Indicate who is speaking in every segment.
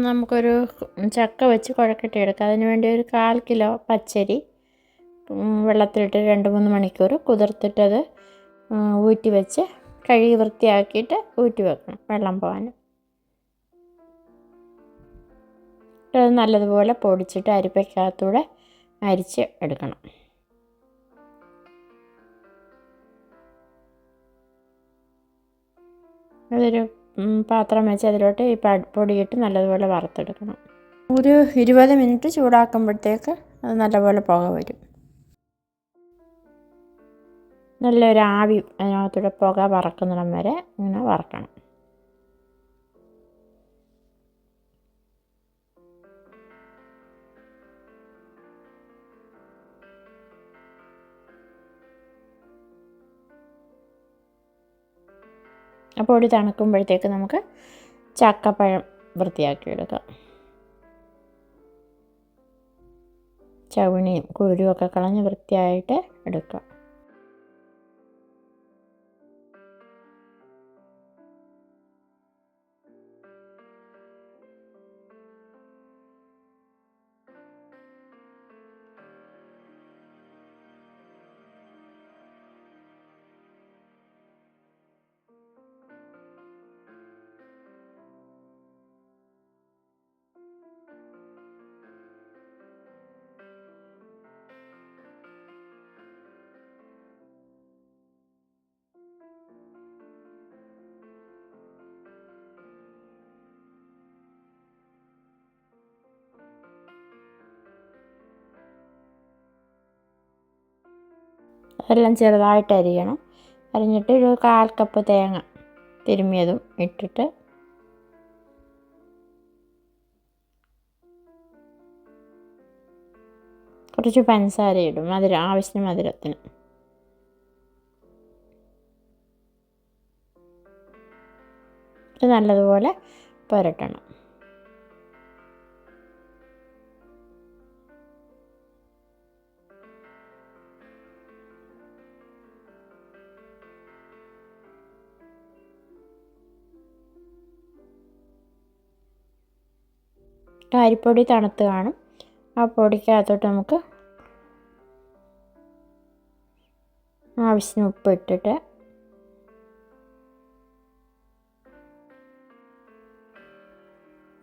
Speaker 1: നമുക്കൊരു ചക്ക വെച്ച് കുഴക്കട്ടി എടുക്കാം. അതിന് വേണ്ടി ഒരു 1/4 കിലോ പച്ചരി വെള്ളത്തിലിട്ട് 2-3 മണിക്കൂർ കുതിർത്തിട്ടത് ഊറ്റി വെച്ച് കഴുകി വൃത്തിയാക്കിയിട്ട് ഊറ്റി വെക്കണം വെള്ളം പോകാൻ. അത് നല്ലതുപോലെ പൊടിച്ചിട്ട് അരിപ്പയ്ക്കകത്തൂടെ അരിച്ച് എടുക്കണം. അതൊരു പാത്രം വെച്ച് അതിലോട്ട് ഈ പൊടിയിട്ട് നല്ലതുപോലെ വറുത്തെടുക്കണം. ഒരു 20 മിനിറ്റ് ചൂടാക്കുമ്പോഴത്തേക്ക് അത് നല്ലപോലെ പുക വരും. നല്ലൊരു ആവി അതിനകത്തൂടെ പുക വറക്കുന്നിടം വരെ ഇങ്ങനെ വറക്കണം. ആ പൊടി തണുക്കുമ്പോഴത്തേക്ക് നമുക്ക് ചക്കപ്പഴം വൃത്തിയാക്കിയെടുക്കാം. ചവിണിയും കുരുവൊക്കെ കളഞ്ഞ് വൃത്തിയായിട്ട് എടുക്കാം. അതെല്ലാം ചെറുതായിട്ട് അരിയണം. അരിഞ്ഞിട്ട് ഒരു 1/4 കപ്പ് തേങ്ങ തിരുമ്മിയതും ഇട്ടിട്ട് കുറച്ച് പഞ്ചസാര ഇടും, ആവശ്യത്തിന് മധുരത്തിന്. ഇത് നല്ലതുപോലെ പുരട്ടണം. അരിപ്പൊടി തണുത്ത് കാണും. ആ പൊടിക്കകത്തോട്ട് നമുക്ക് ആവശ്യത്തിന് ഉപ്പ് ഇട്ടിട്ട്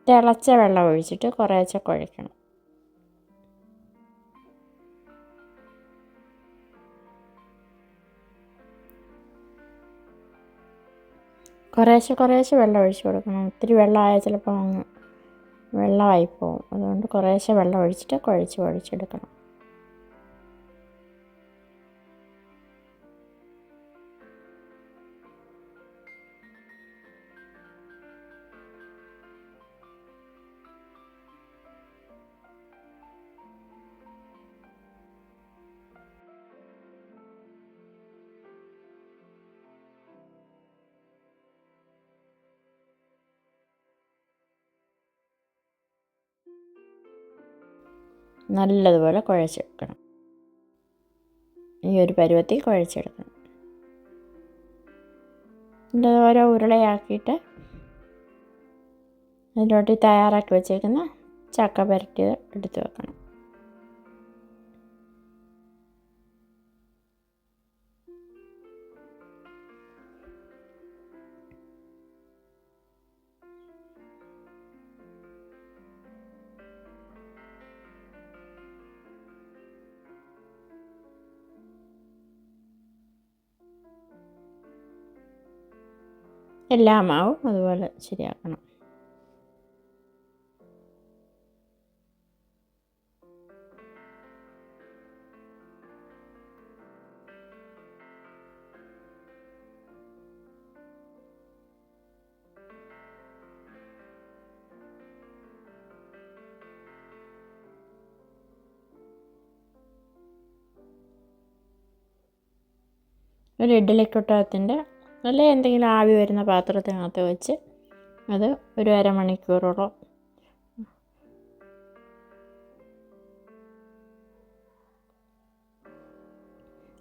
Speaker 1: തിളച്ച വെള്ളം ഒഴിച്ചിട്ട് കുറേശ്ശെ കുഴയ്ക്കണം. കുറേശ്ശെ വെള്ളം ഒഴിച്ച് കൊടുക്കണം. ഒത്തിരി വെള്ളമായാൽ ചിലപ്പോൾ അങ്ങ് വെള്ളമായി പോകും. അതുകൊണ്ട് കുറേശ്ശെ വെള്ളം ഒഴിച്ചിട്ട് കുഴച്ചെടുക്കണം. നല്ലതുപോലെ കുഴച്ചെടുക്കണം. ഈ ഒരു പരുവത്തിൽ കുഴച്ചെടുക്കണം. ഇത് ഓരോ ഉരുളയാക്കിയിട്ട് അതിലോട്ട് തയ്യാറാക്കി വെച്ചേക്കുന്ന ചക്ക പുരട്ടിയത് എടുത്ത് വെക്കണം. എല്ലാ മാവും അതുപോലെ ശരിയാക്കണം. ഒരു ഇഡ്ഡലിക്കുട്ടകത്തിൻ്റെ നല്ല എന്തെങ്കിലും ആവി വരുന്ന പാത്രത്തിനകത്ത് വെച്ച് അത് ഒരു അരമണിക്കൂറോളം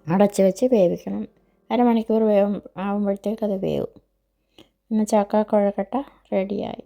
Speaker 1: അടച്ച് വെച്ച് വേവിക്കണം. അരമണിക്കൂർ ആകുമ്പോഴത്തേക്ക് അത് വേവും. പിന്നെ ചക്ക കുഴക്കട്ട റെഡിയായി.